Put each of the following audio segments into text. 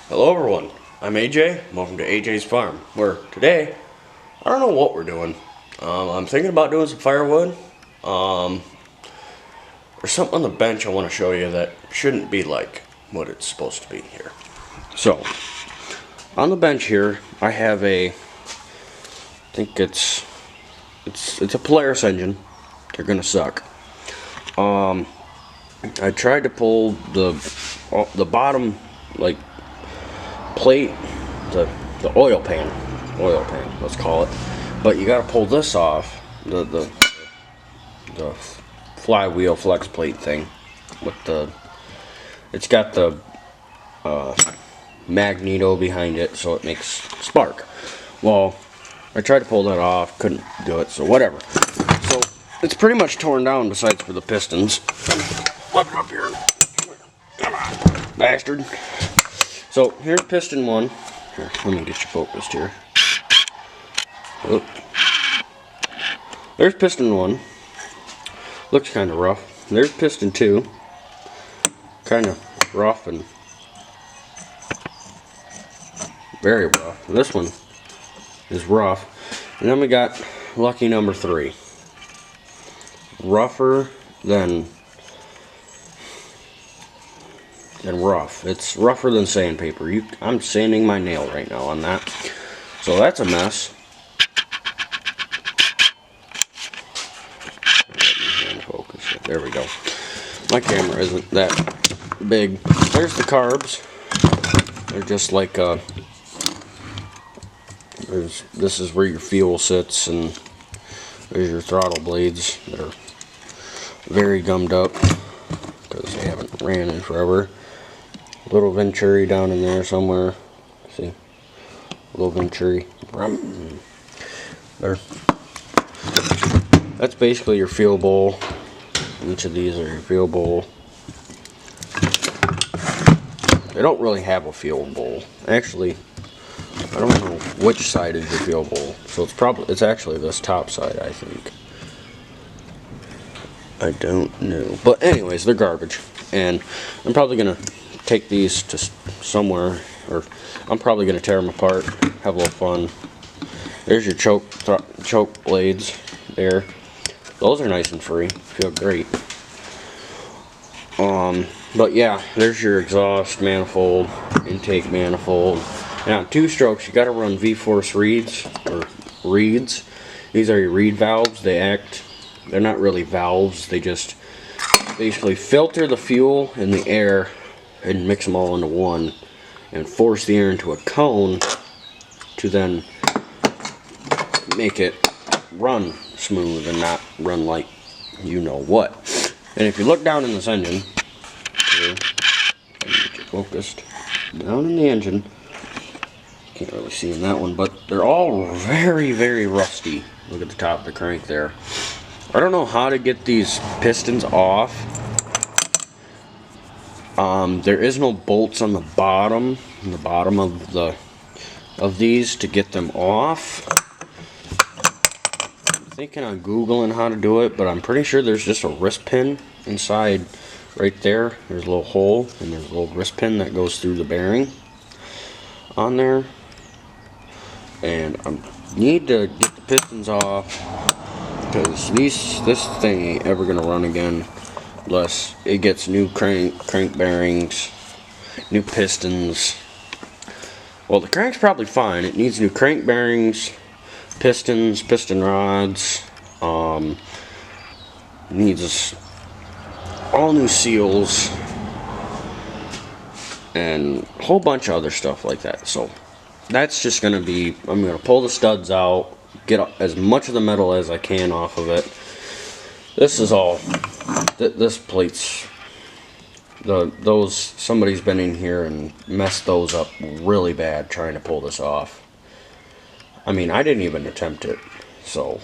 Hello everyone, I'm AJ, welcome to AJ's Farm, where today, I don't know what we're doing. I'm thinking about doing some firewood. There's something on the bench I want to show you that shouldn't be like what it's supposed to be here. So, on the bench here, I have I think it's a Polaris engine. They're gonna suck. I tried to pull the bottom, like, plate, the oil pan, let's call it, but you got to pull this off, the flywheel flex plate thing with it's got the magneto behind it, so it makes spark. Well, I tried to pull that off, couldn't do it, so whatever. So it's pretty much torn down besides for the pistons. Flip it up here. Come on, bastard. So here's piston one. Here, let me get you focused here. Oop. There's piston one. Looks kind of rough. There's piston two. Kind of rough and very rough. This one is rough. And then we got lucky number 3. Rougher than rough. It's rougher than sandpaper. I'm sanding my nail right now on that. So that's a mess. Focus. There we go. My camera isn't that big. There's the carbs. They're just like this is where your fuel sits, and there's your throttle blades that are very gummed up because they haven't ran in forever. Little Venturi down in there somewhere. See? Little Venturi. There. That's basically your fuel bowl. Each of these are your fuel bowl. They don't really have a fuel bowl. Actually, I don't know which side is your fuel bowl. So it's actually this top side, I think. I don't know. But anyways, they're garbage. And I'm probably gonna take these to somewhere, or I'm probably going to tear them apart, have a little fun. There's your choke blades there. Those are nice and free, feel great. But yeah, there's your exhaust manifold, intake manifold. Now, 2 strokes, you got to run V-force reeds. These are your reed valves. They're not really valves, they just basically filter the fuel and the air and mix them all into one and force the air into a cone to then make it run smooth and not run like you know what. And if you look down in this engine here, get you focused down in the engine, can't really see in that one, but they're all very, very rusty. Look at the top of the crank there. I don't know how to get these pistons off. There is no bolts on the bottom of these to get them off. I'm thinking on Googling how to do it, but I'm pretty sure there's just a wrist pin inside right there. There's a little hole, and there's a little wrist pin that goes through the bearing on there. And I need to get the pistons off because this thing ain't ever gonna run again unless it gets new crank bearings, new pistons. Well, the crank's probably fine. It needs new crank bearings, pistons, piston rods, needs all new seals, and a whole bunch of other stuff like that. So that's just gonna be, I'm gonna pull the studs out, get as much of the metal as I can off of it. This is all, this plate's, somebody's been in here and messed those up really bad trying to pull this off. I mean, I didn't even attempt it, so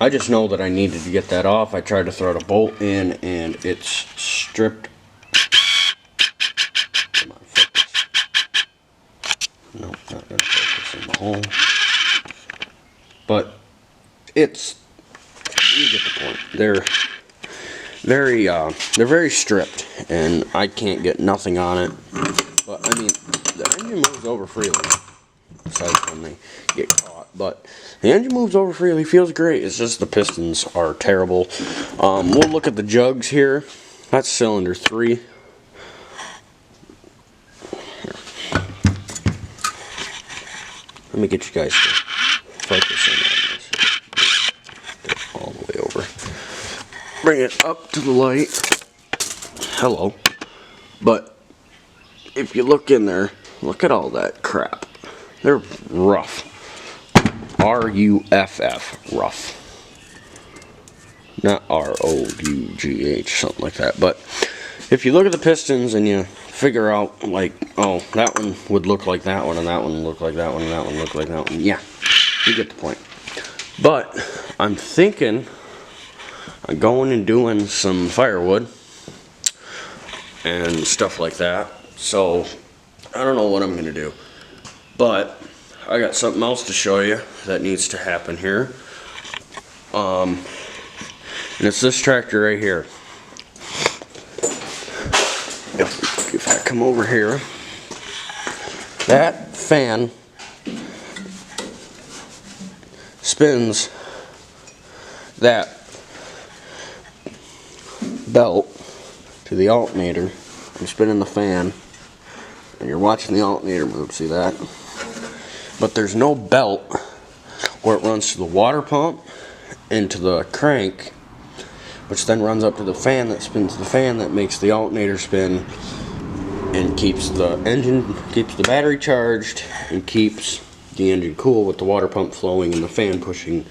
I just know that I needed to get that off. I tried to throw a bolt in and it's stripped. Come on, focus. Nope, not gonna focus in the hole. But it's, you get the point. They're very stripped, and I can't get nothing on it. But I mean, the engine moves over freely, besides when they get caught. But the engine moves over freely, feels great. It's just the pistons are terrible. We'll look at the jugs here. That's cylinder 3. Let me get you guys to focus in on this. Get it all the way over. Bring it up to the light. Hello. But if you look in there, look at all that crap. They're rough. R-U-F-F. Rough. Not R-O-U-G-H, something like that. But if you look at the pistons and you figure out, like, oh, that one would look like that one, and that one would look like that one, and that one would look like that one. Yeah, you get the point. But I'm thinking of going and doing some firewood and stuff like that. So I don't know what I'm going to do. But I got something else to show you that needs to happen here. And it's this tractor right here. If I come over here, that fan spins that belt to the alternator. I'm spinning the fan, and you're watching the alternator move, see that? But there's no belt where it runs to the water pump and to the crank, which then runs up to the fan that spins the fan that makes the alternator spin and keeps the engine, keeps the battery charged, and keeps the engine cool with the water pump flowing and the fan pushing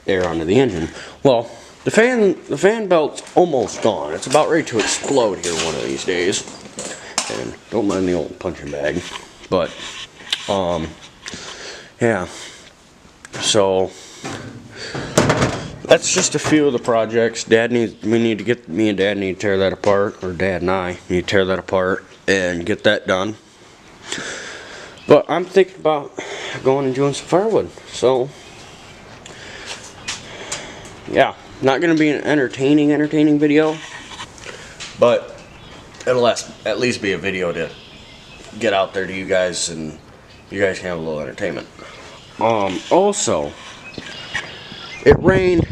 air onto the engine. Well, the fan belt's almost gone. It's about ready to explode here one of these days. And don't mind the old punching bag. But yeah. So that's just a few of the projects. Me and Dad need to tear that apart, or Dad and I need to tear that apart and get that done. But I'm thinking about going and doing some firewood. So yeah, not gonna be an entertaining video, but it'll at least be a video to get out there to you guys, and you guys can have a little entertainment. Also, it rained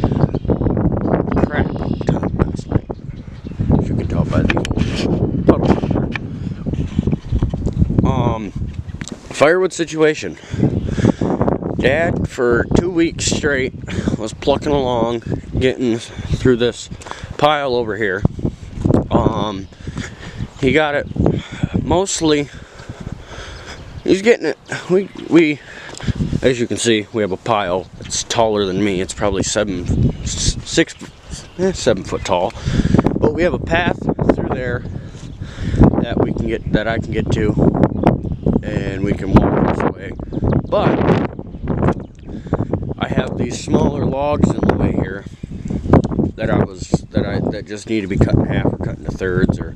crap ton last night, as you can tell by the old puddle. Firewood situation. Dad, for 2 weeks straight, was plucking along, getting through this pile over here. He got it mostly. He's getting it. We, as you can see, we have a pile. It's taller than me. It's probably 7 foot tall. But we have a path through there that I can get to, and we can walk this way. But I have these smaller logs in the way here that just need to be cut in half, or cut into thirds, or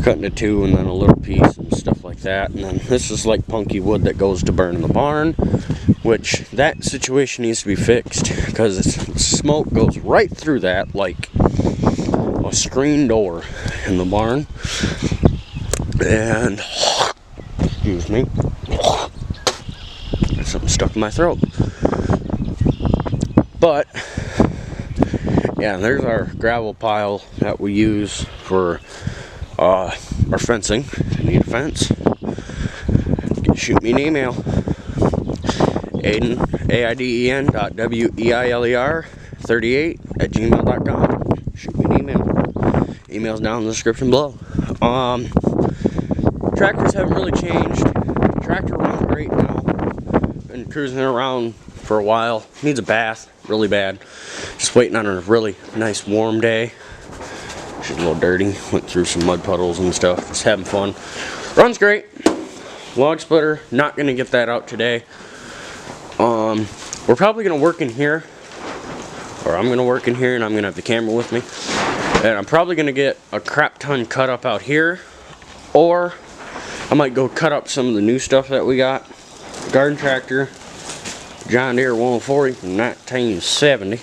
cut into 2, and then a little piece and stuff like that. And then this is like punky wood that goes to burn in the barn, which that situation needs to be fixed, because smoke goes right through that like a screen door in the barn. And excuse me, there's something stuck in my throat. But yeah, there's our gravel pile that we use for our fencing. If you need a fence, shoot me an email. aiden.weiler38@gmail.com. Shoot me an email. Email's down in the description below. Tractors haven't really changed. Tractor runs great now. Been cruising around for a while. Needs a bath really bad. Just waiting on a really nice warm day. She's a little dirty. Went through some mud puddles and stuff. Just having fun. Runs great. Log splitter. Not gonna get that out today. We're probably gonna work in here, or I'm gonna work in here, and I'm gonna have the camera with me. And I'm probably gonna get a crap ton cut up out here, or I might go cut up some of the new stuff that we got. Garden tractor, John Deere 140 from 1970.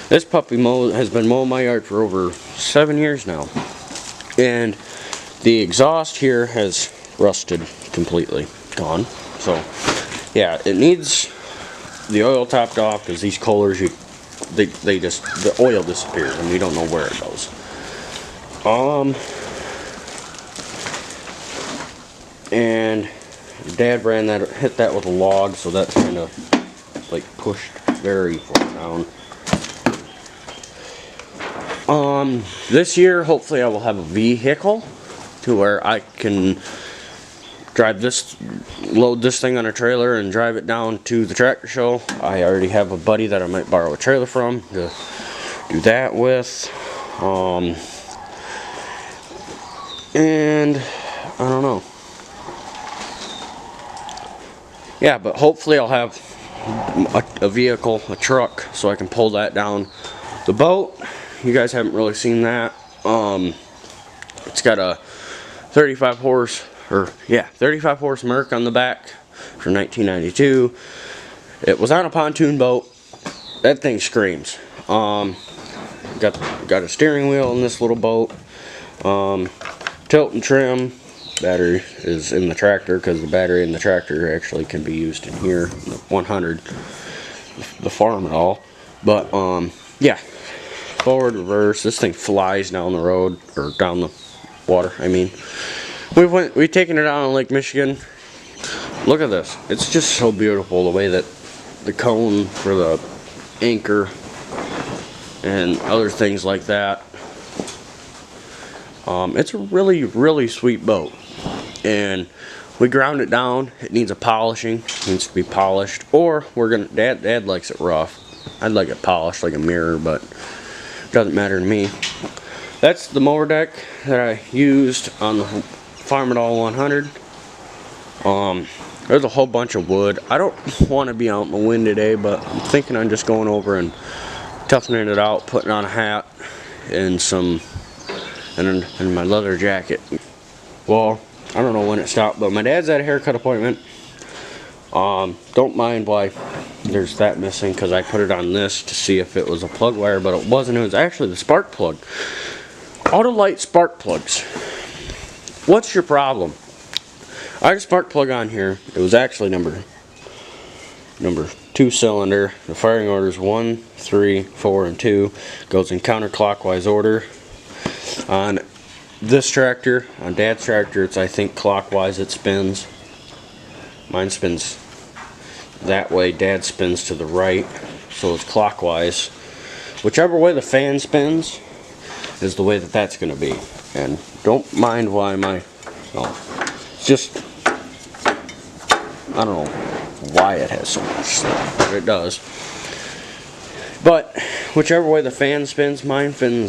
This puppy has been mowing my yard for over 7 years now. And the exhaust here has rusted completely, gone. So yeah, it needs the oil topped off because these coolers, the oil disappears and you don't know where it goes. And Dad hit that with a log, so that's kind of like pushed very far down. This year, hopefully I will have a vehicle to where I can load this thing on a trailer and drive it down to the tractor show. I already have a buddy that I might borrow a trailer from to do that with. And I don't know. Yeah, but hopefully I'll have a vehicle, a truck, so I can pull that down. The boat, you guys haven't really seen that. It's got a 35 horse Merc on the back from 1992. It was on a pontoon boat. That thing screams. Got a steering wheel in this little boat. Tilt and trim. Battery is in the tractor because the battery in the tractor actually can be used in here, the 100, the Farm and all. But yeah, forward, reverse. This thing flies down the road, or down the water. I mean, we've taken it out on Lake Michigan. Look at this. It's just so beautiful the way that the cone for the anchor and other things like that. It's a really, really sweet boat. And we ground it down. It needs a polishing. It needs to be polished. Or Dad likes it rough. I'd like it polished like a mirror, but it doesn't matter to me. That's the mower deck that I used on the Farm It All 100. There's a whole bunch of wood. I don't want to be out in the wind today, but I'm thinking I'm just going over and toughening it out, putting on a hat and and my leather jacket. Well, I don't know when it stopped, but my dad's at a haircut appointment. Don't mind why there's that missing, because I put it on this to see if it was a plug wire, but it wasn't. It was actually the spark plug. Autolite spark plugs. What's your problem? I had a spark plug on here. It was actually number 2 cylinder. The firing order is 1, 3, 4, and 2. Goes in counterclockwise order. On this tractor, on Dad's tractor, it's, I think, clockwise it spins. Mine spins that way. Dad spins to the right, so it's clockwise. Whichever way the fan spins is the way that that's going to be. And don't mind why it's just, I don't know why it has so much slip, but it does. But whichever way the fan spins, my fan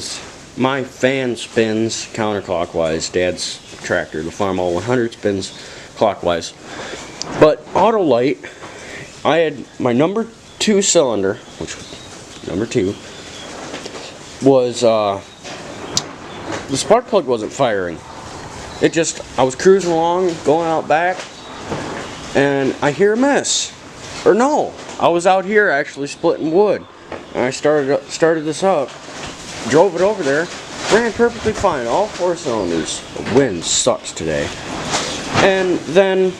spins counterclockwise. Dad's tractor, the Farm All 100, spins clockwise. But Autolite, I had my number 2 cylinder, which number 2 was the spark plug wasn't firing. I was cruising along, going out back, and I hear a miss. Or no, I was out here actually splitting wood, and I started this up. Drove it over there, ran perfectly fine, all 4 cylinders. The wind sucks today. And then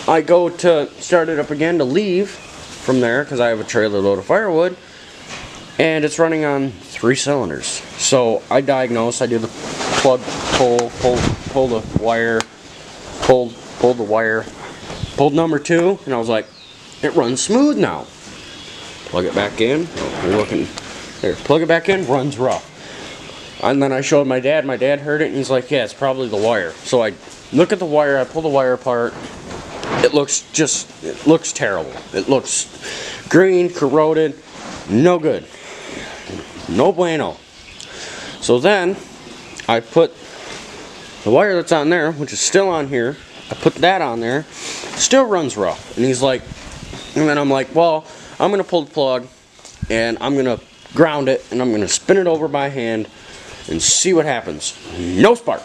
I go to start it up again to leave from there, because I have a trailer load of firewood, and it's running on 3 cylinders. So I diagnosed, I do the plug pull the wire, pulled the wire, pulled number 2, and I was like, it runs smooth now. Plug it back in, you're looking, there, plug it back in, runs rough. And then I showed my dad heard it, and he's like, yeah, it's probably the wire. So I look at the wire, I pull the wire apart, it looks terrible. It looks green, corroded, no good. No bueno. So then, I put the wire that's on there, which is still on here, I put that on there, still runs rough. And he's like, and then I'm like, well, I'm going to pull the plug, and I'm going to ground it, and I'm going to spin it over by hand, and see what happens. No spark.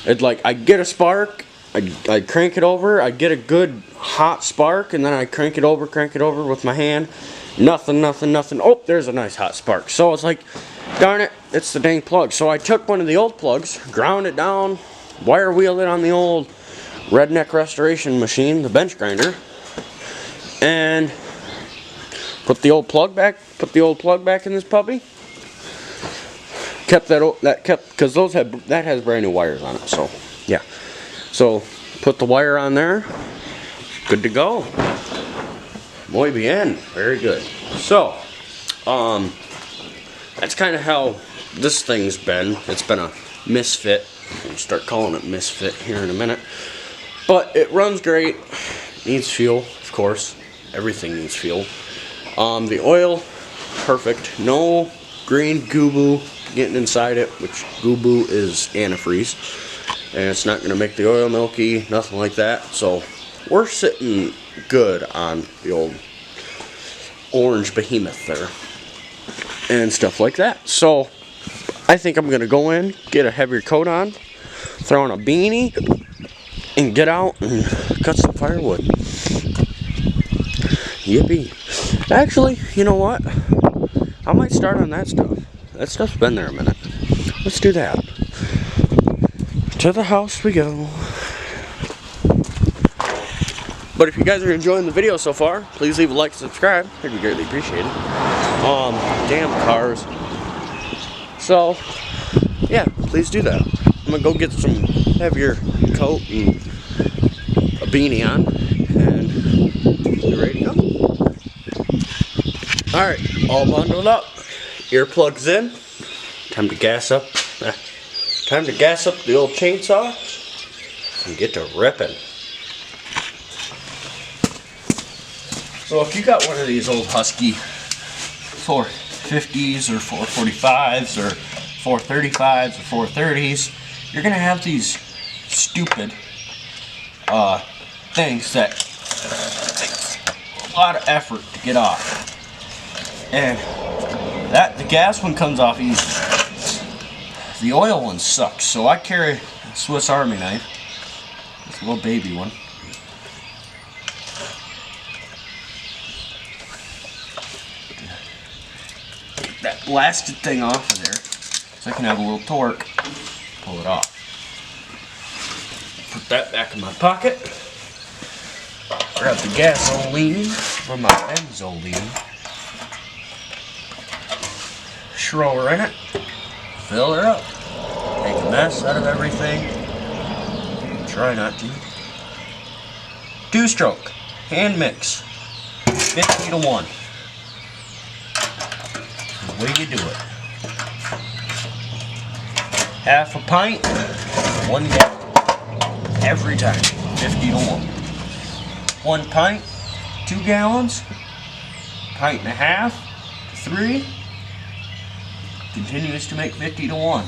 It's like, I get a spark, I crank it over, I get a good hot spark, and then I crank it over with my hand. Nothing. Oh, there's a nice hot spark. So it's like, darn it, it's the dang plug. So I took one of the old plugs, ground it down, wire wheeled it on the old redneck restoration machine, the bench grinder, and put the old plug back in this puppy. Kept because that has brand new wires on it. So yeah, so put the wire on there. Good to go. Muy bien, very good. So that's kind of how this thing's been. It's been a misfit. I'll start calling it misfit here in a minute. But it runs great. Needs fuel, of course. Everything needs fuel. The oil, perfect. No green goo-boo getting inside it, which goo-boo is antifreeze. And it's not going to make the oil milky, nothing like that. So we're sitting good on the old orange behemoth there. And stuff like that. So I think I'm going to go in, get a heavier coat on, throw on a beanie, and get out and cut some firewood. Yippee. Actually, you know what? I might start on that stuff. That stuff's been there a minute. Let's do that. To the house we go. But if you guys are enjoying the video so far, please leave a like and subscribe. It'd be greatly appreciated. Damn cars. So, yeah, please do that. I'm gonna go get some heavier coat and a beanie on, and be ready to go. Alright, all bundled up, earplugs in, time to gas up the old chainsaw and get to ripping. So if you got one of these old Husky 450s or 445s or 435s or 430s, you're gonna have these stupid things that take a lot of effort to get off. And the gas one comes off easy. The oil one sucks. So I carry a Swiss Army knife. This little baby one. That blasted thing off of there so I can have a little torque. Pull it off. Put that back in my pocket. Grab the gasoline from my Benzolene. Throw her in it. Fill her up. Make a mess out of everything. Try not to. 2-stroke. Hand mix. 50 to 1. The way you do it. Half a pint, 1 gallon. Every time. 50 to 1. 1 pint, 2 gallons. Pint and a half to 3. Continues to make 50 to 1.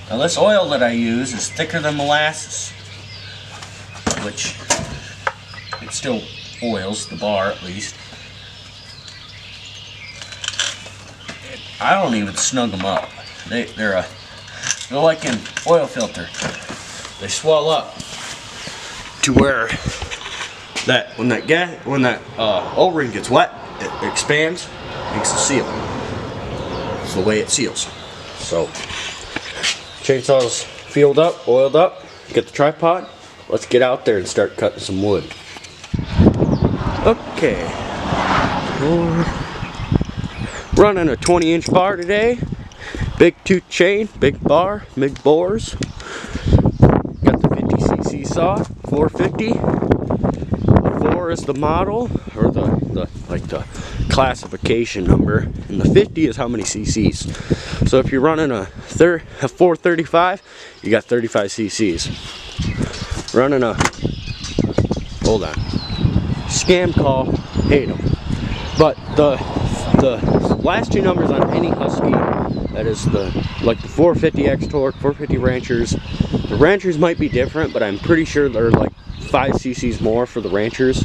Now this oil that I use is thicker than molasses, which it still oils the bar at least. I don't even snug them up. They're like an oil filter. They swell up to where that when that O-ring gets wet, it expands, makes a seal. It's the way it seals. So chainsaw's fueled up, oiled up. Get the tripod. Let's get out there and start cutting some wood. Okay. Running a 20-inch bar today. Big tooth chain, big bar, big bores. Got the 50cc saw, 450. 4 is the model, or the classification number, and the 50 is how many cc's. So if you're running a 435, you got 35 cc's. Running a, hold on, scam call, hate them. But the last 2 numbers on any Husky, that is the 450X torque, 450 Ranchers. The Ranchers might be different, but I'm pretty sure they're like 5 cc's more for the Ranchers.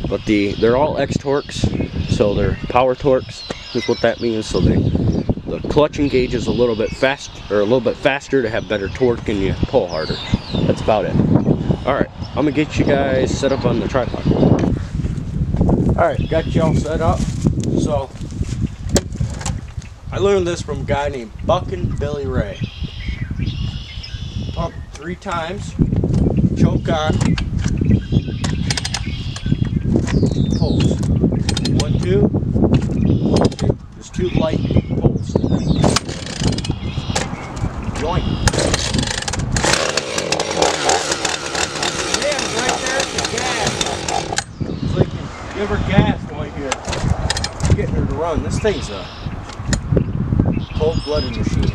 But they're all X torques, so they're power torques is what that means. So the clutch engage is a little bit faster to have better torque, and you pull harder. That's about it. All right, I'm gonna get you guys set up on the tripod. All right, got you all set up. So I learned this from a guy named Buckin' Billy Ray. Pump 3 times. choke on post. 1, 2, 1, 2. Just 2 light posts. Joint. Yeah, right there at the gas. It's like you give her gas while you're getting her to run. This thing's a cold-blooded machine.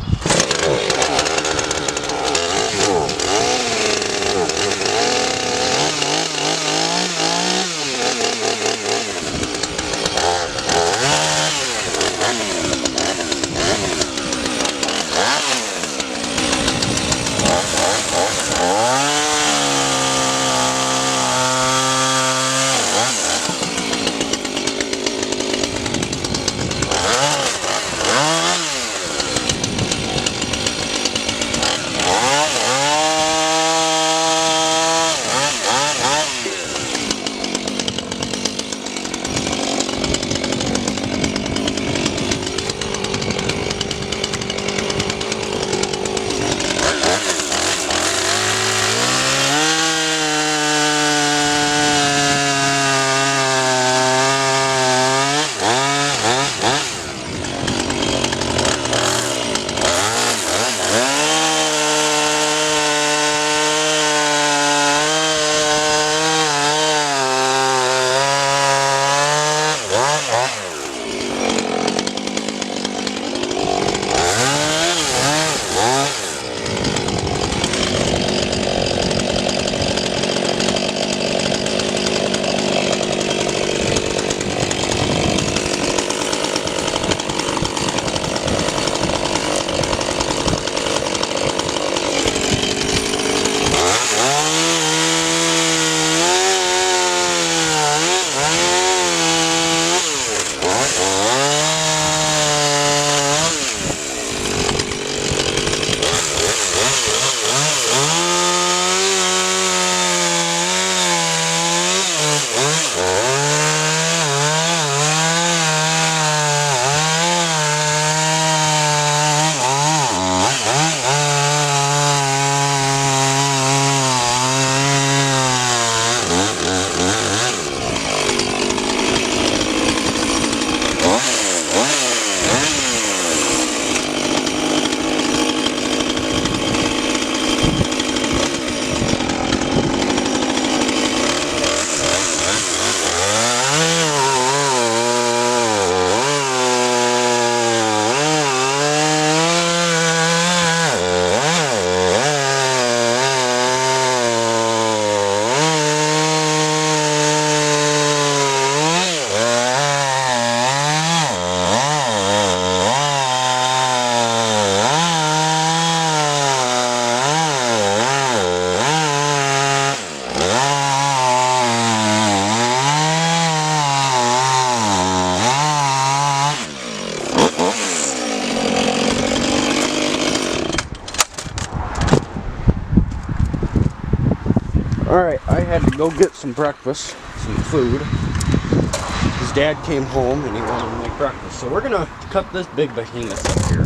Alright, I had to go get some breakfast, some food. His dad came home and he wanted to make breakfast. So we're gonna cut this big behemoth up here.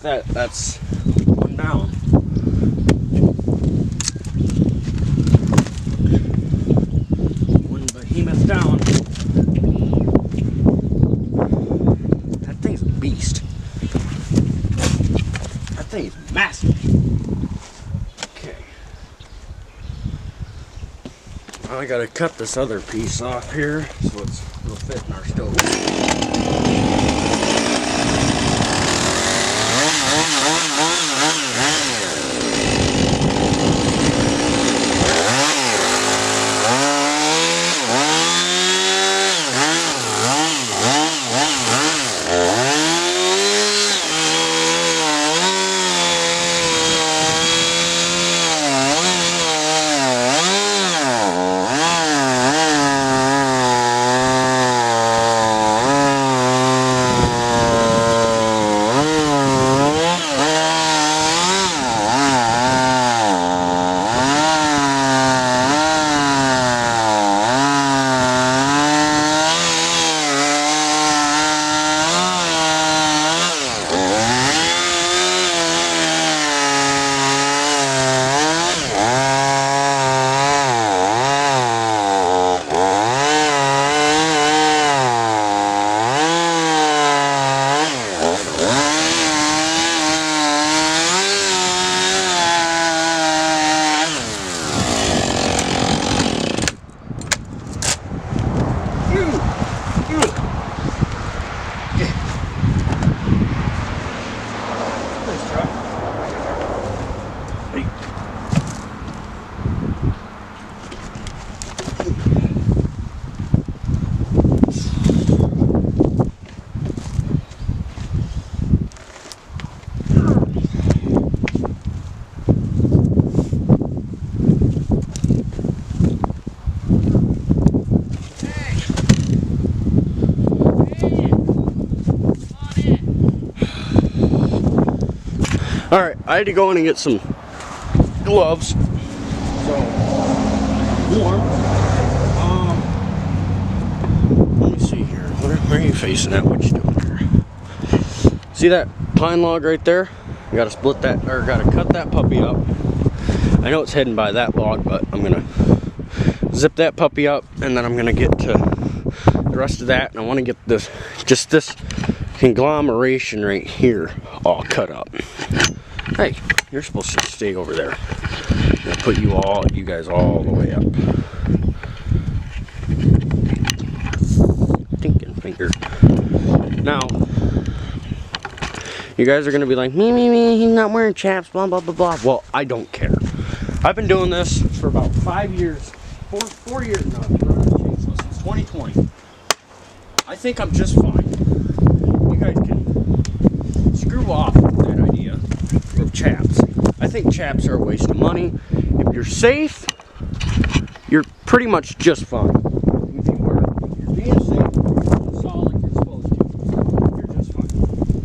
that's one down. One behemoth down. That thing's a beast. That thing's massive. Okay. Now I gotta cut this other piece off here so it'll fit in our stove. Alright, I had to go in and get some gloves. So, warm. Let me see here. Where are you facing at? What you doing here? See that pine log right there? I gotta split that, or gotta cut that puppy up. I know it's hidden by that log, but I'm gonna zip that puppy up, and then I'm gonna get to the rest of that, and I want to get this, just this conglomeration right here all cut up. Hey, you're supposed to stay over there. I'm gonna put you guys all the way up. Thinking finger. Now, you guys are gonna be like, me, he's not wearing chaps, blah, blah, blah, blah. Well, I don't care. I've been doing this for about 5 years, four years now. I've been running a chainsaw since 2020. I think I'm just fine. You guys can screw off that idea of chaps. I think chaps are a waste of money. If you're safe, you're pretty much just fine. If you're being safe, it's all like you're supposed to. You're just fine.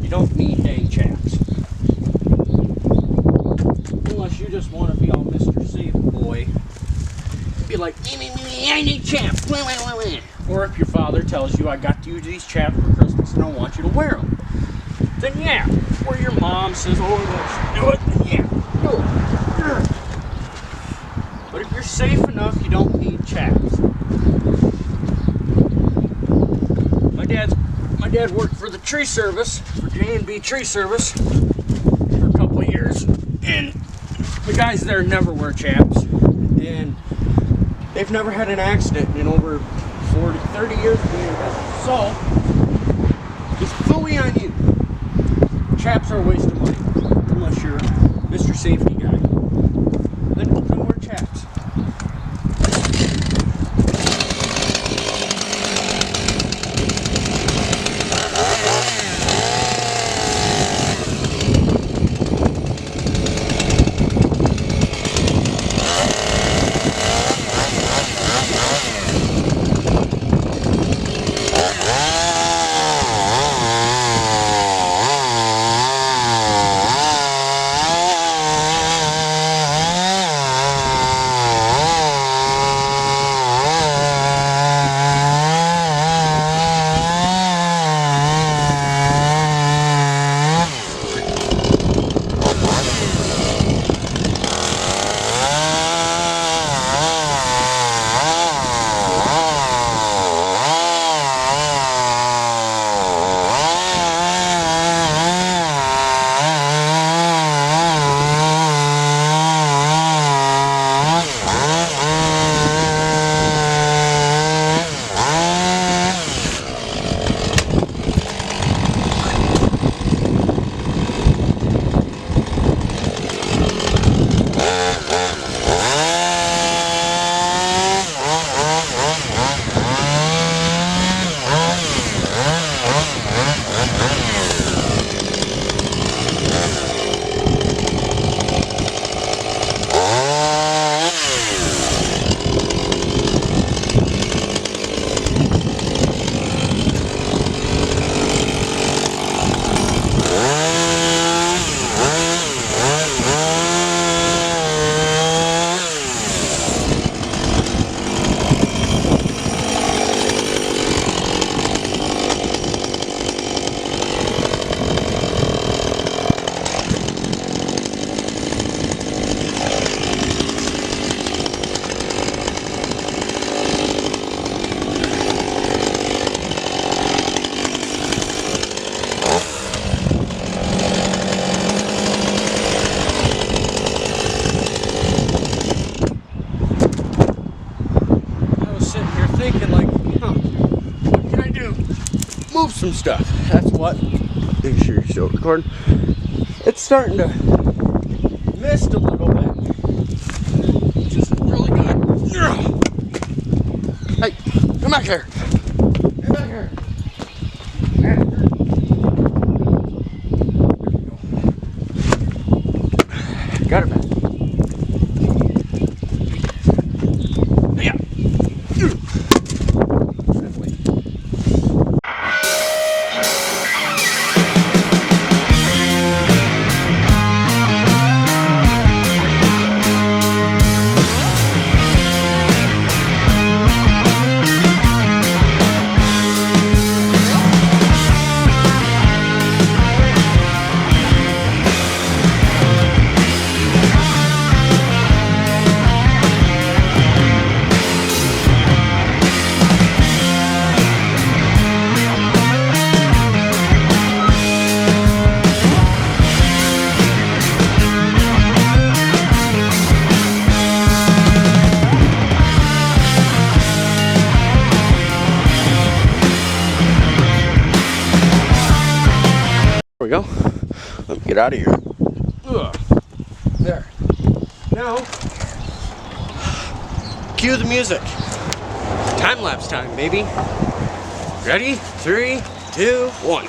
You don't need dang chaps. Unless you just want to be all Mr. Safe boy. Be like, me, I need chaps. Or if your father tells you, I got to use these chaps for Christmas and I want you to wear them, then yeah. Or your mom says, oh, let's do it, then yeah, do it. But if you're safe enough, you don't need chaps. My dad worked for the tree service, for J&B Tree Service, for a couple of years, and the guys there never wear chaps, and they've never had an accident in over 30 years of being in business. So, just fully on you. Chaps are a waste of money, unless you're Mr. Safety Guy. Then wear chaps. some stuff. That's what. Make sure you're still recording. It's starting to mist a little bit, which is really good. Hey, come back here. Come back here. Got it back. Yeah. There we go. Let me get out of here. Ugh. There. Now, cue the music. Time lapse time, baby. Ready? 3, 2, 1.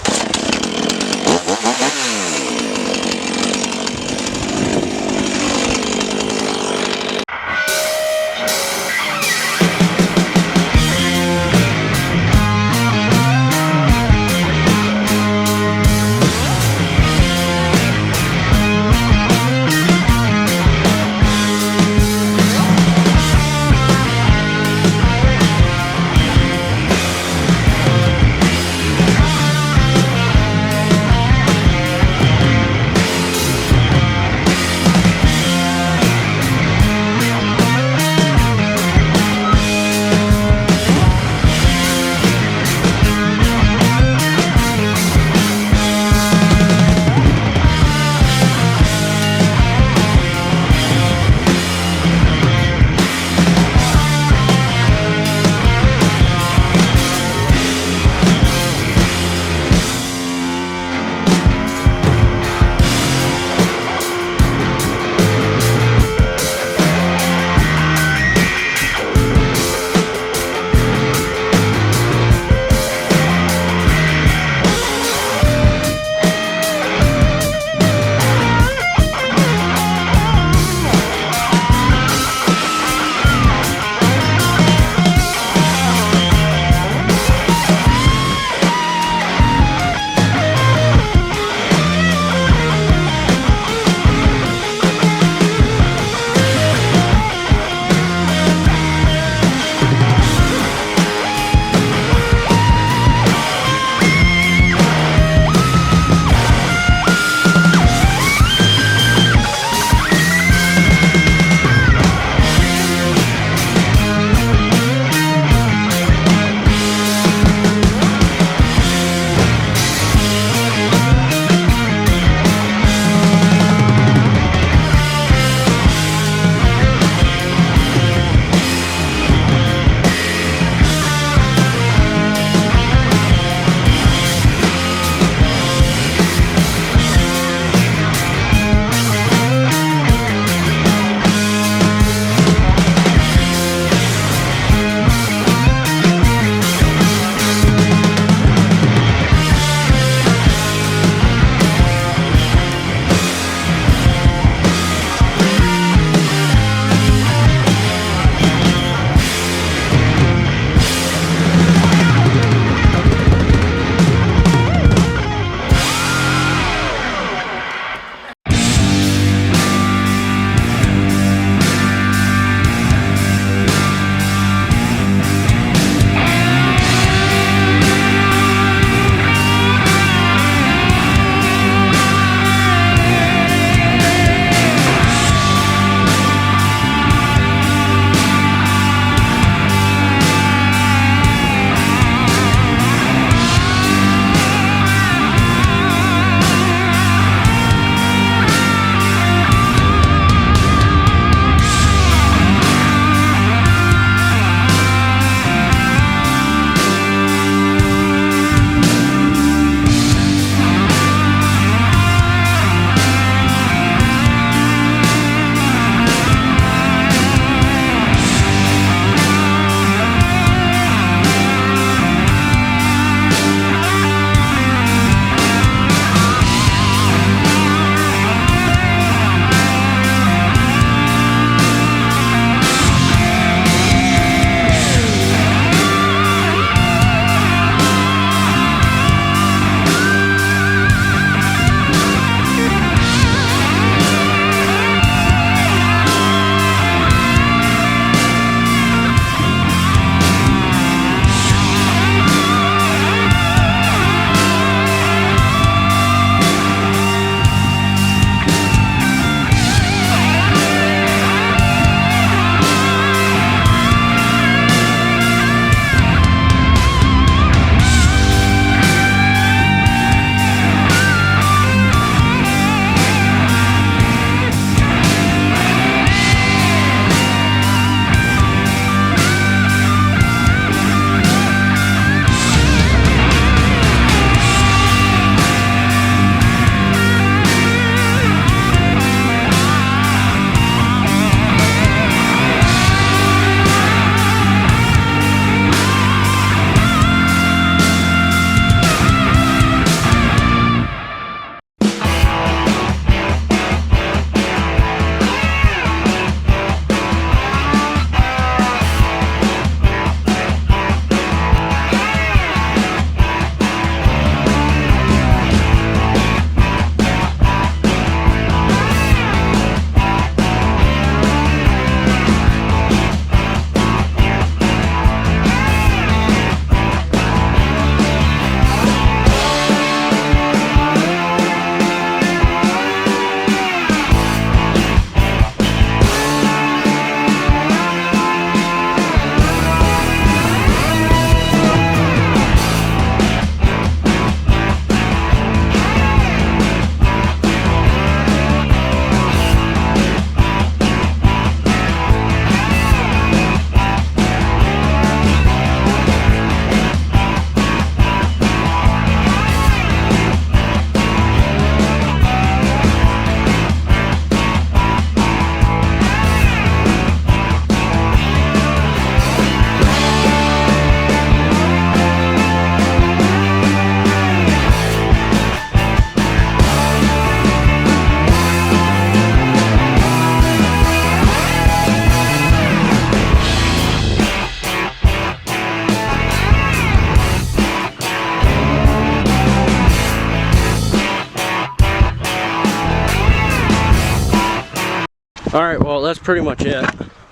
Alright, well, that's pretty much it.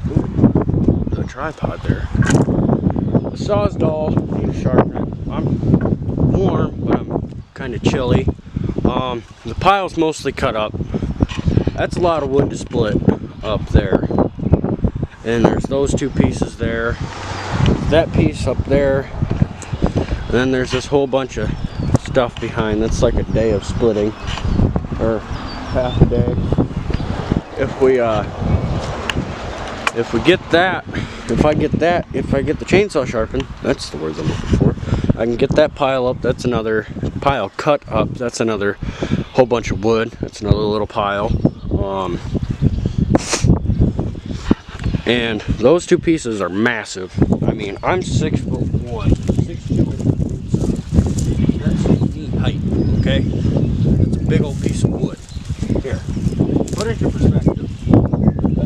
Ooh, the tripod there. The saw's dull, need to sharpen it. I'm warm, but I'm kind of chilly. The pile's mostly cut up. That's a lot of wood to split up there. And there's those two pieces there. That piece up there. And then there's this whole bunch of stuff behind. That's like a day of splitting. Or half a day. If I get the chainsaw sharpened, that's the words I'm looking for. I can get that pile up. That's another pile cut up. That's another whole bunch of wood. That's another little pile. And those two pieces are massive. I mean, I'm 6'1", 6'2". That's knee height. Okay, that's a big old piece of wood. Here, put it into perspective. I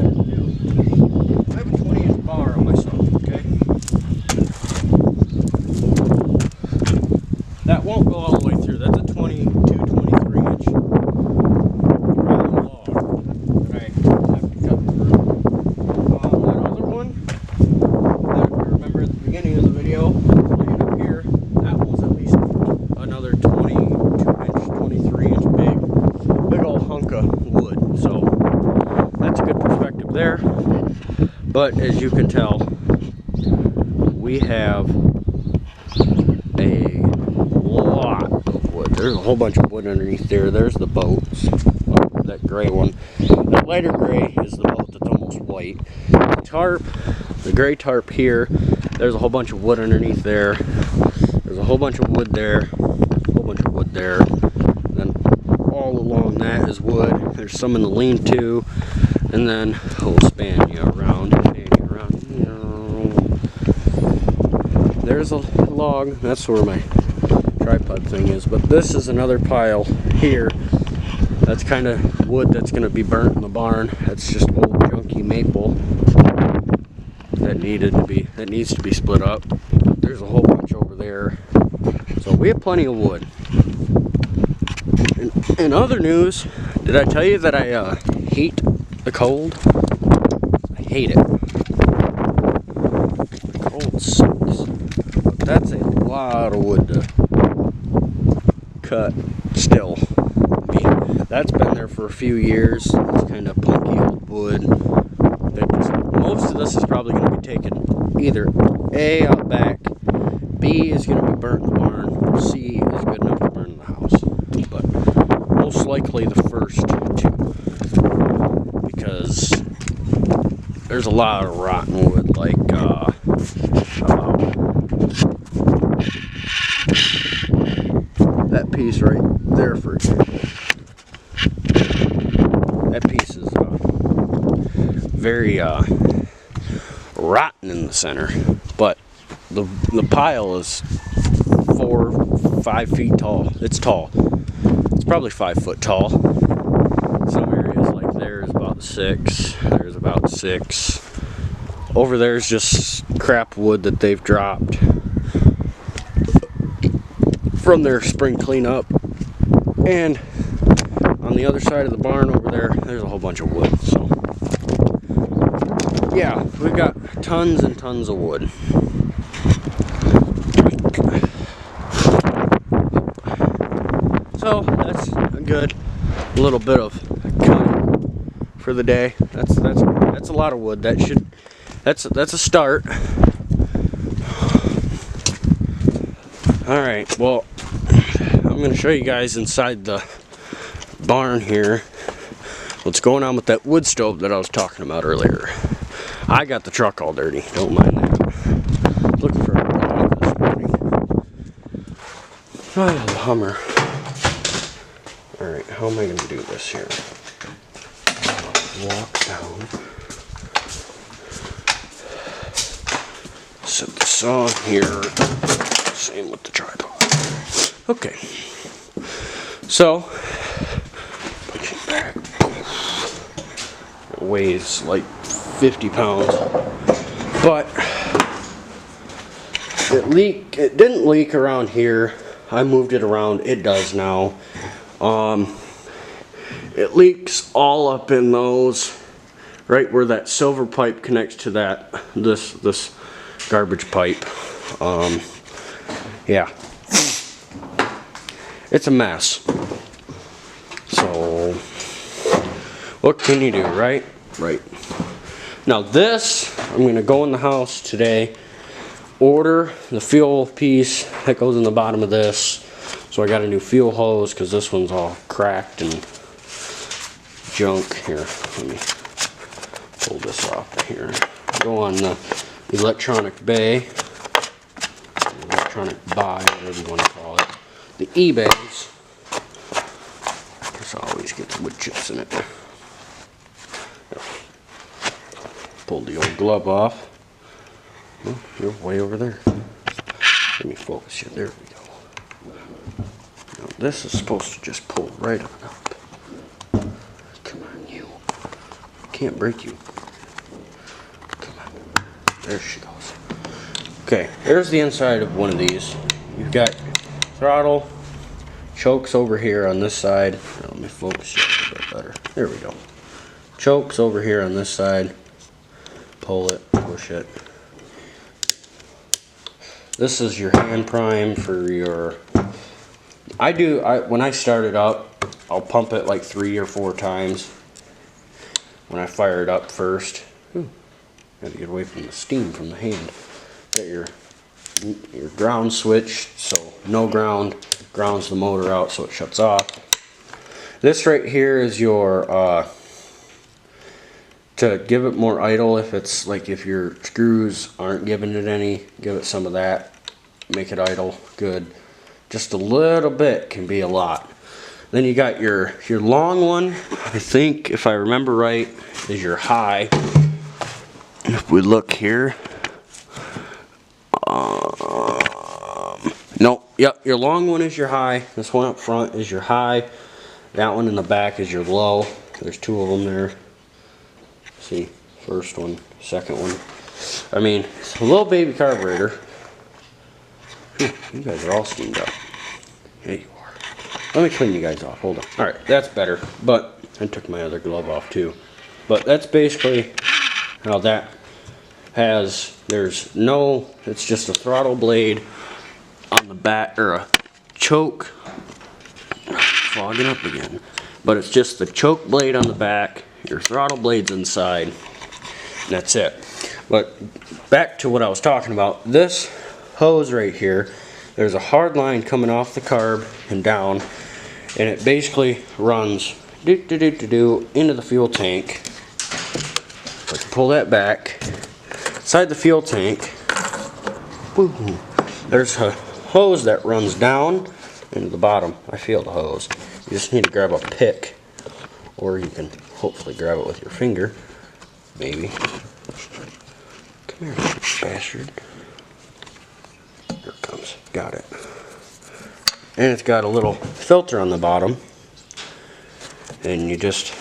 have a 20-inch bar on my saw. Okay, that won't go all the way through. That's a 22, 23-inch round log that I have to cut through. That other one, that I remember at the beginning of the video, laying up here, that one's at least another 22-inch, 23-inch big old hunk of wood. So that's a good perspective there. But as you can tell, we have a lot of wood. There's a whole bunch of wood underneath there. There's the boats. Oh, that gray one. That lighter gray is the boat that's almost white. The tarp, the gray tarp here, there's a whole bunch of wood underneath there. There's a whole bunch of wood there. A whole bunch of wood there. And then all along that is wood. There's some in the lean-to. And then we'll span you around. There's a log. That's where my tripod thing is. But this is another pile here. That's kind of wood that's going to be burnt in the barn. That's just old junky maple that needs to be split up. There's a whole bunch over there. So we have plenty of wood. In other news, did I tell you that I hate the cold? I hate it. The cold sucks. But that's a lot of wood to cut still. I mean, that's been there for a few years. It's kind of punky old wood. Most of this is probably going to be taken either A, out back, B is going to be burnt in the barn, or C is good enough to burn in the house. But most likely the first two, because there's a lot of rotten wood, like that piece right there, for example. That piece is very rotten in the center, but the pile is 4 or 5 feet tall. It's tall. It's probably 5 foot tall. Some areas like there's about 6. There's about 6. Over there's just crap wood that they've dropped from their spring cleanup. And on the other side of the barn over there's a whole bunch of wood. So yeah, we've got tons and tons of wood. So that's a good little bit of cutting for the day. That's a lot of wood. That's a start. All right, well, I'm gonna show you guys inside the barn here what's going on with that wood stove that I was talking about earlier. I got the truck all dirty, don't mind that. Looking for a dog this morning. Oh, the Hummer. Alright, how am I going to do this here? Walk down. Set the saw here. Same with the tripod. Okay. So, put it back. It weighs like 50 pounds. But it didn't leak around here. I moved it around. It does now. It leaks all up in those, right where that silver pipe connects to that this garbage pipe. Yeah, it's a mess. So what can you do, right? Right. Now this, I'm gonna go in the house today, order the fuel piece that goes in the bottom of this. So I got a new fuel hose because this one's all cracked and junk. Here, let me pull this off here. Go on the electronic bay, electronic buy, whatever you want to call it. The eBays. This always gets wood chips in it. Pull the old glove off. Oh, you're way over there. Let me focus you. There we go. Now this is supposed to just pull right on up. Come on, you. Can't break you. Come on. There she goes. Okay, here's the inside of one of these. You've got throttle, chokes over here on this side. Now, let me focus you a little bit better. There we go. Chokes over here on this side. Pull it, push it. This is your hand prime for your... when I start it up, I'll pump it like 3 or 4 times when I fire it up first. Ooh, gotta get away from the steam from the hand. Got your ground switch, so no ground, grounds the motor out so it shuts off. This right here is your to give it more idle. If it's like if your screws aren't giving it any, give it some of that, make it idle good. Just a little bit can be a lot. Then you got your long one, I think if I remember right, is your high. And if we look here, nope, yep, your long one is your high. This one up front is your high. That one in the back is your low. There's 2 of them there. See, first one, second one. I mean, it's a little baby carburetor. Whew, you guys are all steamed up. Yeah, you are. Let me clean you guys off. Hold on. All right, that's better. But I took my other glove off too. But that's basically how that has. There's no. It's just a throttle blade on the back, or a choke. Fogging up again. But it's just the choke blade on the back. Your throttle blade's inside, and that's it. But back to what I was talking about, this hose right here, there's a hard line coming off the carb and down, and it basically runs into the fuel tank. So pull that back. Inside the fuel tank, there's a hose that runs down into the bottom. I feel the hose. You just need to grab a pick, or you can hopefully grab it with your finger, maybe. Come here, bastard. Here it comes. Got it. And it's got a little filter on the bottom, and you just...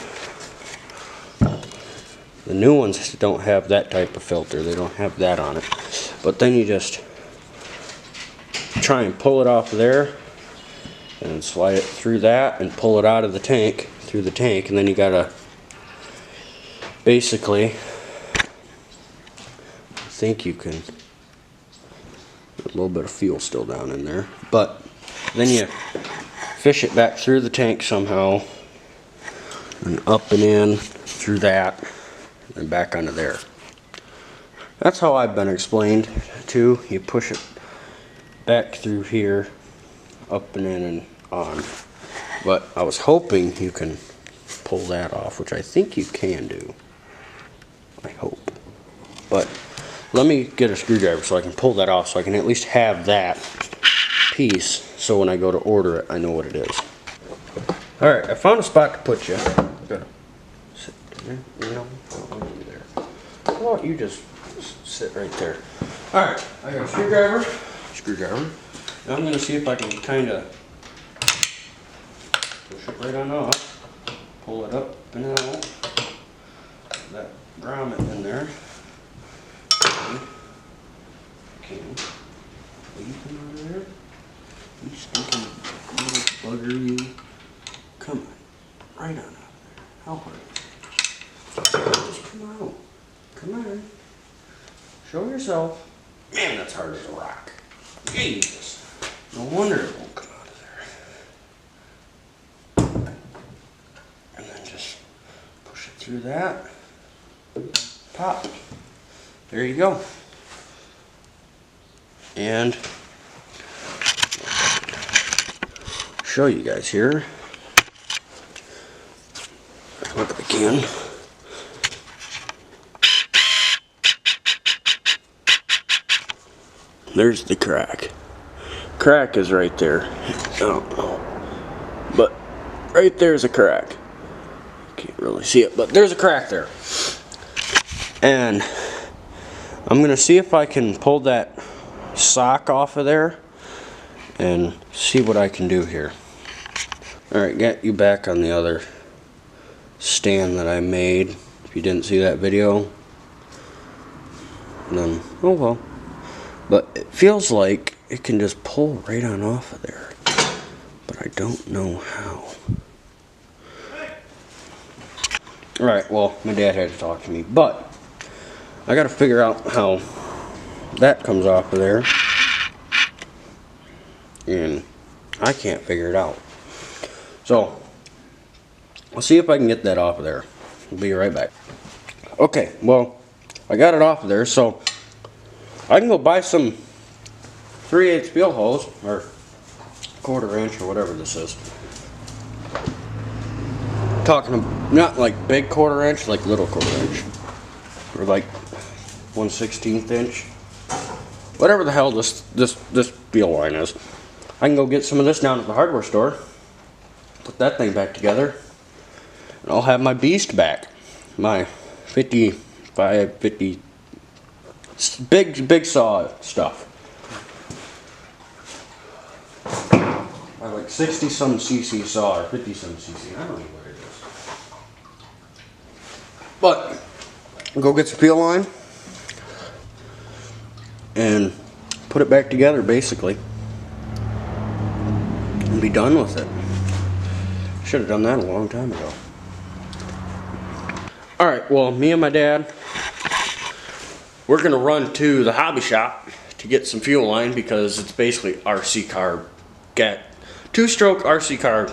The new ones don't have that type of filter. They don't have that on it. But then you just try and pull it off there, and slide it through that, and pull it out of the tank, through the tank, and then you gotta basically, I think you can, a little bit of fuel still down in there, but then you fish it back through the tank somehow, and up and in through that, and back onto there. That's how I've been explained to. You push it back through here, up and in and on. But I was hoping you can pull that off, which I think you can do. I hope. But let me get a screwdriver so I can pull that off, so I can at least have that piece, so when I go to order it, I know what it is. Alright, I found a spot to put you. Gotta sit there. You know, I don't want you there. How about you just sit right there? Alright, I got a screwdriver. Now I'm going to see if I can kind of push it right on off, pull it up and out, that grommet in there. Okay. Will you come over there? You stinking little bugger, you. Come on. Right on out there. How hard is it? come out. Come on. Show yourself. Man, that's hard as a rock. Jesus. No wonder it won't come out of there. And then just push it through that. Pop. There you go. And show you guys here. Look if I can. There's the crack. Crack is right there. I don't know. But right there's a crack. Can't really see it, but there's a crack there. And I'm gonna see if I can pull that sock off of there and see what I can do here. Alright, got you back on the other stand that I made. If you didn't see that video, then oh well. But it feels like it can just pull right on off of there. But I don't know how. Alright, well, my dad had to talk to me. But I gotta figure out how that comes off of there. And I can't figure it out. So, I'll see if I can get that off of there. I'll be right back. Okay, well, I got it off of there, so I can go buy some 3/8 fuel hose, or 1/4 inch, or whatever this is. Talking not like big 1/4 inch, like little 1/4 inch, or like 1/16 inch, whatever the hell this fuel line is. I can go get some of this down at the hardware store, put that thing back together, and I'll have my beast back. My 50 big saw stuff. I like 60 some cc saw or 50 some cc. I don't know what it is. But I'll go get some fuel line and put it back together basically. And be done with it. Should have done that a long time ago. Alright, well, me and my dad, we're going to run to the hobby shop to get some fuel line because it's basically RC car, two-stroke RC car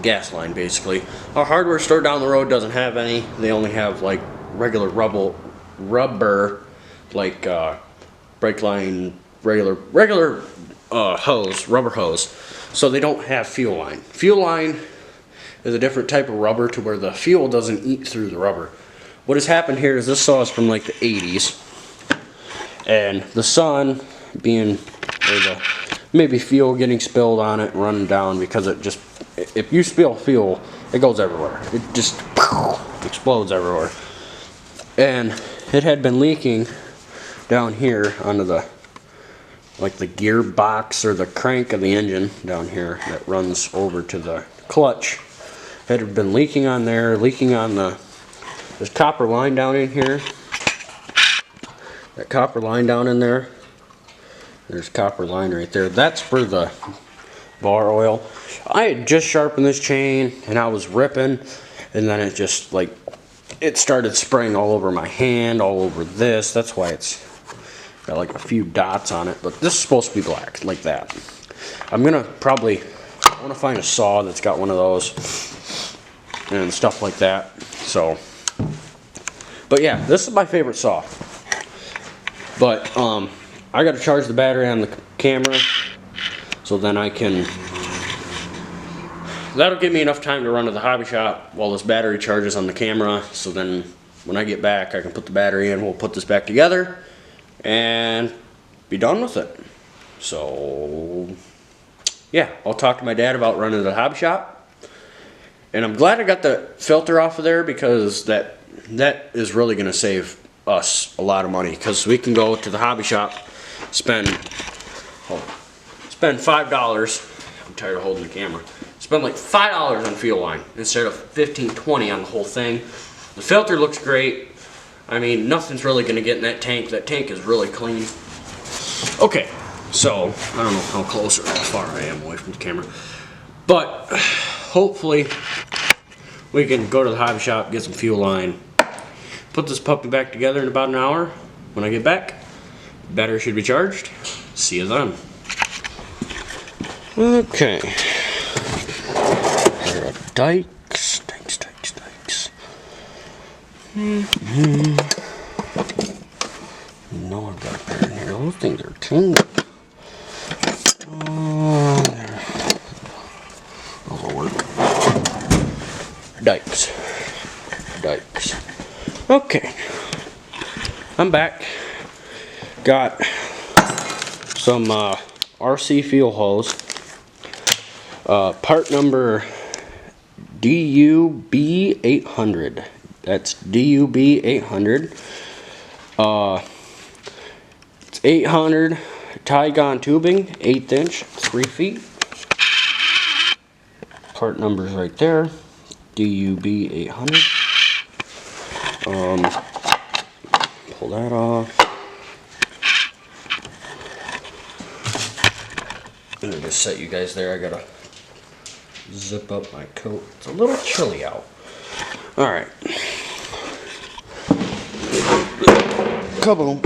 gas line basically. Our hardware store down the road doesn't have any. They only have like regular rubber like brake line, regular hose, rubber hose. So they don't have fuel line. Fuel line is a different type of rubber to where the fuel doesn't eat through the rubber. What has happened here is this saw is from like the 80s, and the sun being, or the maybe fuel getting spilled on it and running down, because it just, if you spill fuel, it goes everywhere. It just explodes everywhere. And it had been leaking down here onto the, like the gearbox or the crank of the engine down here that runs over to the clutch. It had been leaking on there, leaking on the, there's copper line down in here. That copper line down in there. There's copper line right there. That's for the bar oil. I had just sharpened this chain and I was ripping, and then it just like, it started spraying all over my hand, all over this. That's why it's got like a few dots on it, but this is supposed to be black, like that. I'm gonna probably, I wanna find a saw that's got one of those and stuff like that. So, but yeah, this is my favorite saw. But I gotta charge the battery on the camera, so then I can, that'll give me enough time to run to the hobby shop while this battery charges on the camera. So then when I get back, I can put the battery in, we'll put this back together and be done with it. So yeah, I'll talk to my dad about running to the hobby shop. And I'm glad I got the filter off of there, because that is really going to save us a lot of money, because we can go to the hobby shop, spend $5. I'm tired of holding the camera. Spend like $5 on fuel line instead of $15, $20 on the whole thing. The filter looks great. I mean, nothing's really going to get in that tank. That tank is really clean. Okay, so I don't know how close or how far I am away from the camera, but hopefully we can go to the hobby shop, get some fuel line, put this puppy back together in about an hour. When I get back, battery should be charged. See you then. Okay. There are dikes. No, I've got a pair in here. Those things are tingling. That'll work. Dikes. Okay. I'm back. Got some RC fuel hose. Part number DUB800. That's DUB800. It's 800 Tygon tubing, 1/8 inch, 3 feet. Part number's right there. DUB800. Pull that off. I'm gonna just set you guys there. I gotta zip up my coat. It's a little chilly out. Alright. Kaboom.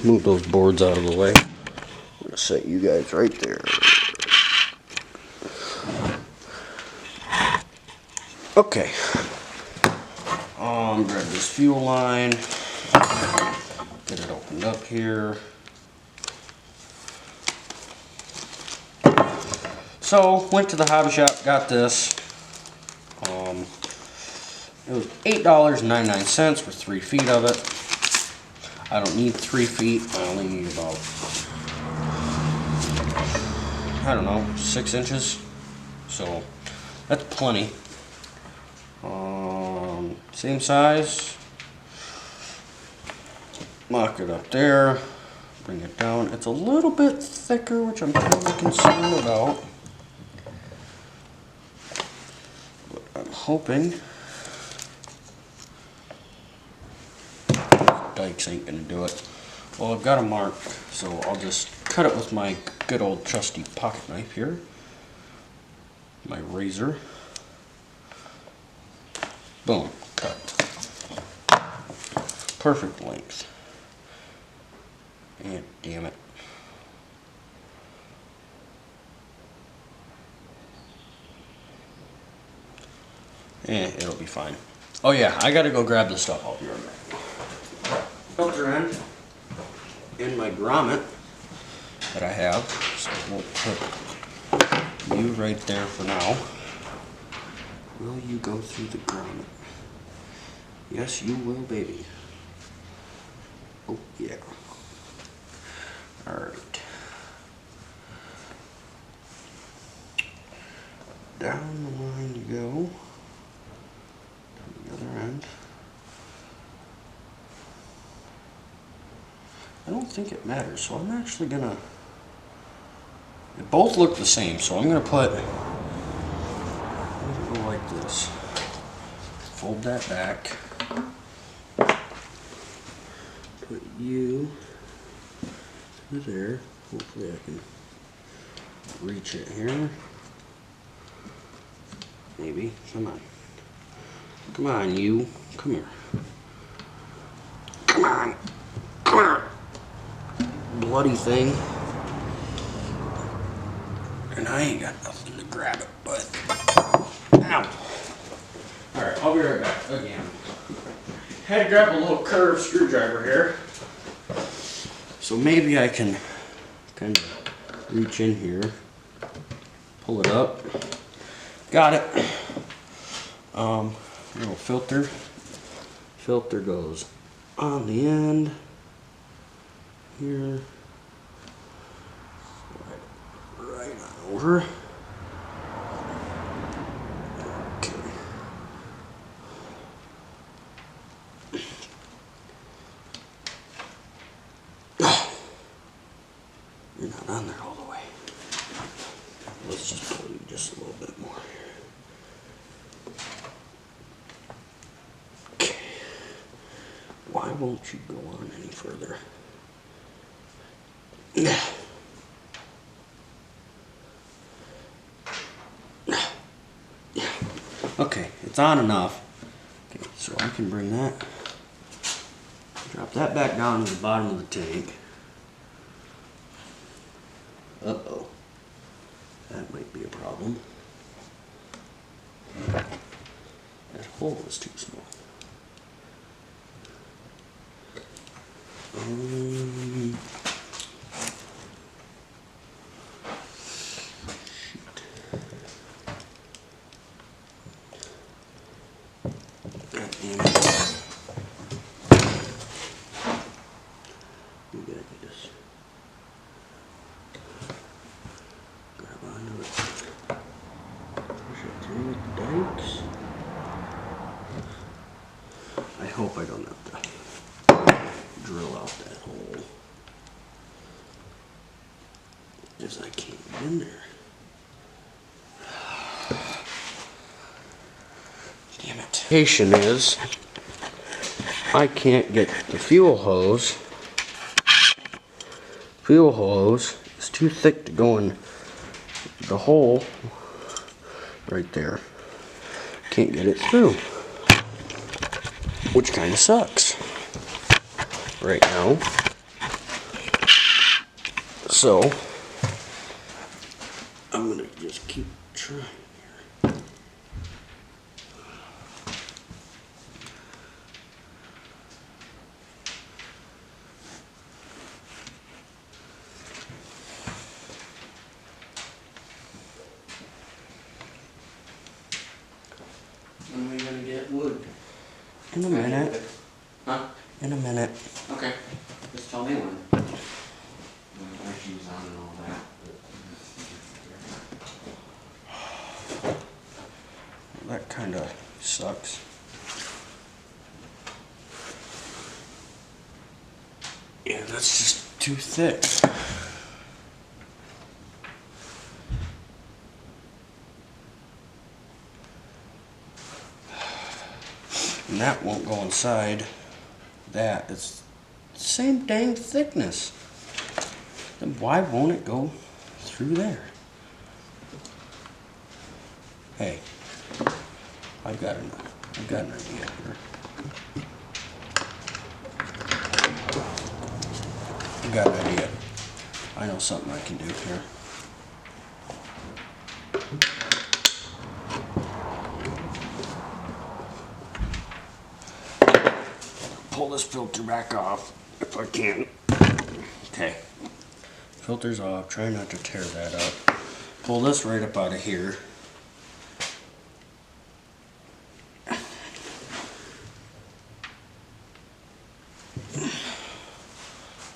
Move those boards out of the way. I'm gonna set you guys right there. Okay. Grab this fuel line. Get it opened up here. So, went to the hobby shop, got this. It was $8.99 for 3 feet of it. I don't need 3 feet, I only need about, I don't know, 6 inches. So, that's plenty. Same size. Lock it up there. Bring it down. It's a little bit thicker, which I'm kind of concerned about. But I'm hoping dikes ain't gonna do it. Well, I've got a mark, so I'll just cut it with my good old trusty pocket knife here. My razor. Boom. Cut. Perfect length. And damn it. It'll be fine. Oh yeah, I gotta go grab this stuff. I'll be right back. Filter end in my grommet that I have, so we'll put you right there for now. Will you go through the grommet? Yes, you will, baby. Oh yeah. Alright. Down the line you go. To the other end. I don't think it matters, so I'm actually gonna... They both look the same, so I'm gonna put... Go like this. Fold that back. Put you there. Hopefully I can reach it here. Maybe. Come on. Come on, you. Come here. Come on. Come here. Bloody thing. And I ain't got nothing to grab it, but... Ow. Alright, I'll be right back again. Had to grab a little curved screwdriver here. So maybe I can kind of reach in here. Pull it up. Got it. Little filter. Filter goes on the end. Here. Right on over. You're not on there all the way. Let's just pull you just a little bit more. Okay. Why won't you go on any further? Yeah. Okay, it's on enough. Okay, so I can bring that, drop that back down to the bottom of the tank. Uh-oh. That might be a problem. That hole is too small. God damn it. You gotta just grab onto it. Push it through the dikes. I hope I don't have to drill out that hole, because I can't get in there. Damn it. The issue is, I can't get the fuel hose. Fuel hose is too thick to go in the hole right there. Can't get it through, which kind of sucks right now. So I'm gonna just keep trying here. When are we gonna get wood? In a minute. Huh? In a minute. Okay. Just tell me when. My shoes on and all that. That kind of sucks. Yeah, that's just too thick. And that won't go inside that. It's the same dang thickness. Then why won't it go through there? Hey, I've got an idea here. I've got an idea. I know something I can do here. Pull this filter back off if I can. Okay. Filter's off. Try not to tear that up. Pull this right up out of here.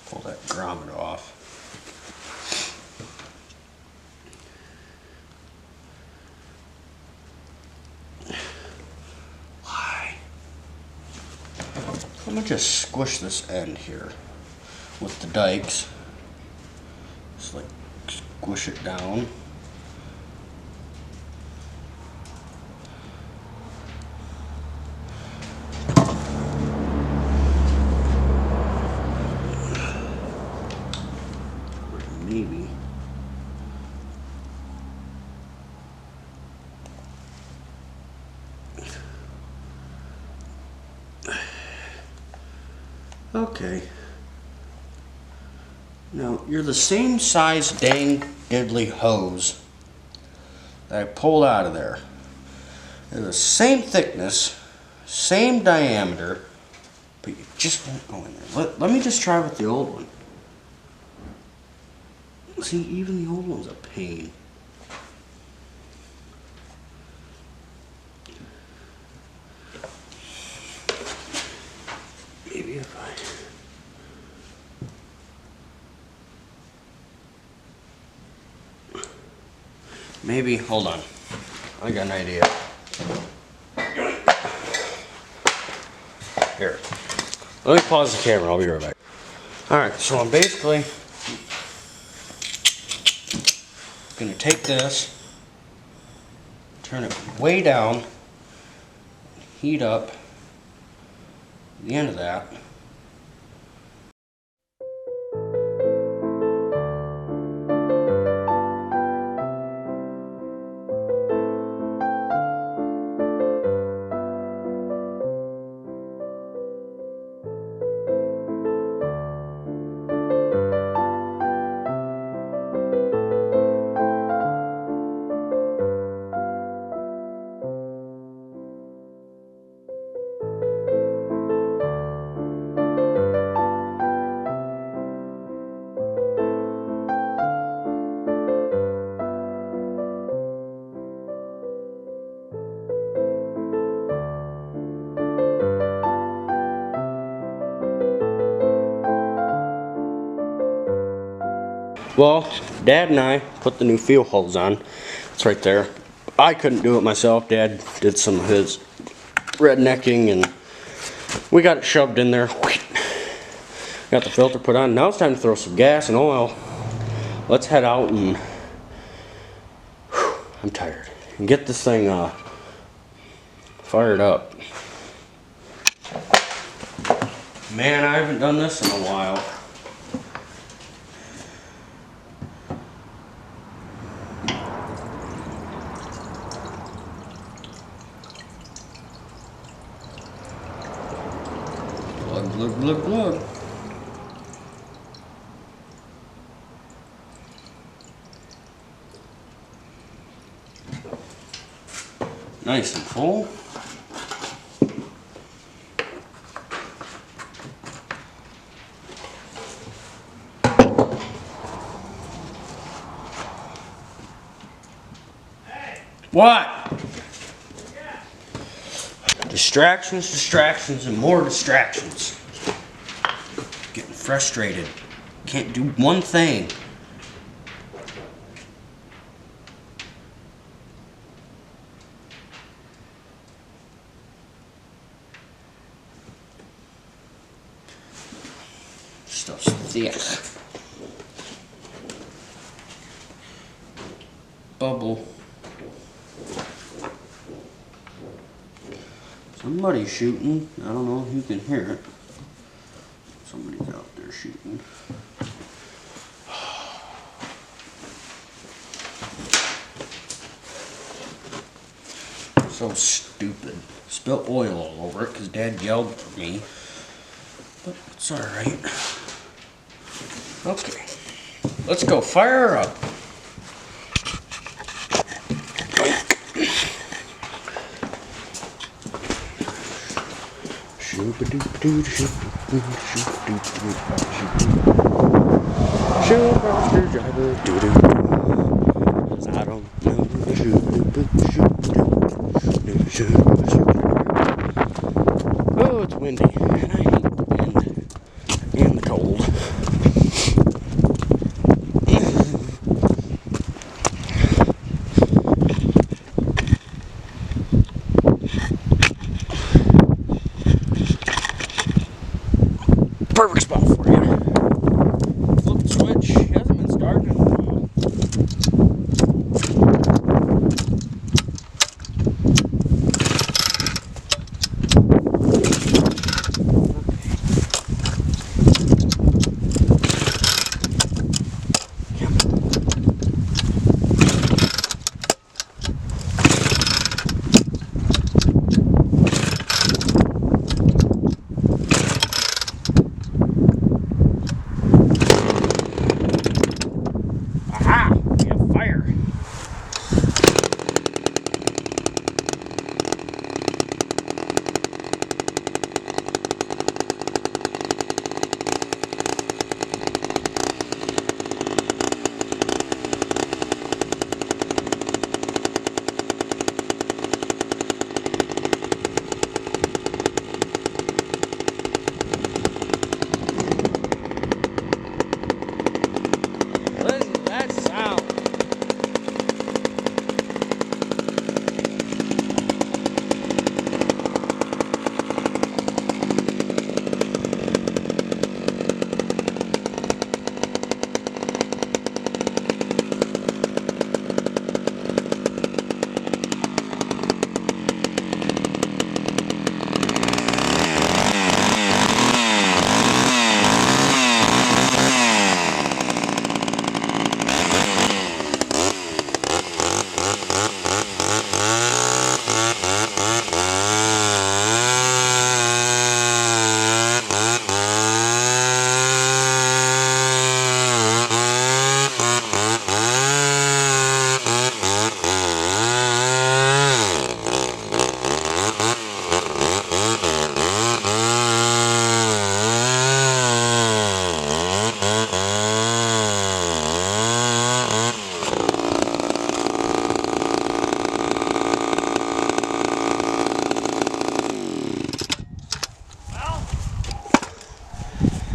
Pull that grommet off. Why? I'm gonna just squish this end here with the dikes. Just like squish it down. Maybe. Okay. Now, you're the same size dang diddly hose that I pulled out of there. They're the same thickness, same diameter, but you just won't go in there. Let me just try with the old one. See, even the old one's a pain. Maybe if maybe, hold on. I got an idea. Here. Let me pause the camera, I'll be right back. Alright, so I'm basically gonna take this, turn it way down, heat up the end of that. Well, Dad and I put the new fuel hose on. It's right there. I couldn't do it myself. Dad did some of his rednecking and we got it shoved in there. Got the filter put on. Now it's time to throw some gas and oil. Let's head out and I'm tired. And get this thing fired up. Man, I haven't done this in a while. Glug, glug, glug, glug. Nice and full. What? Distractions, distractions, and more distractions. Getting frustrated. Can't do one thing. Stuff's thick. Bubble. Somebody's shooting. I don't know if you can hear it. Somebody's out there shooting. So stupid. Spilt oil all over it because Dad yelled for me. But it's alright. Okay. Let's go fire her up. I don't know. Oh, it's windy, and I hate the wind and the cold. Perfect spot for you. Flip the switch. Hasn't been starting in a while. Aha! We have fire. Listen to that sound.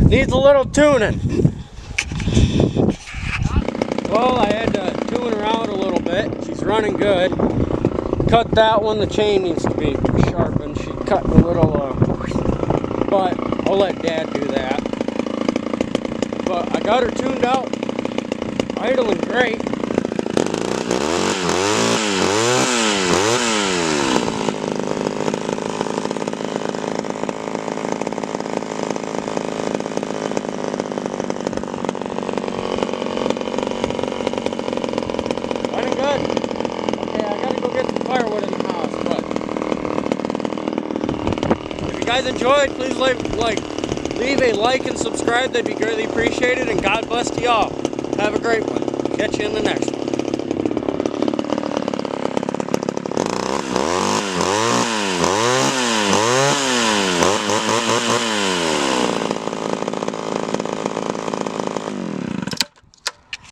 Needs a little tuning. Well, I had to tune her out a little bit. She's running good. Cut that one. The chain needs to be sharpened. She cut a little, but I'll let Dad do that. But I got her tuned out. Idling great. Running good. Okay, I gotta go get some firewood in the house, but if you guys enjoyed, please leave a like and subscribe. That'd be greatly appreciated, and God bless to y'all. Have a great one. Catch you in the next one.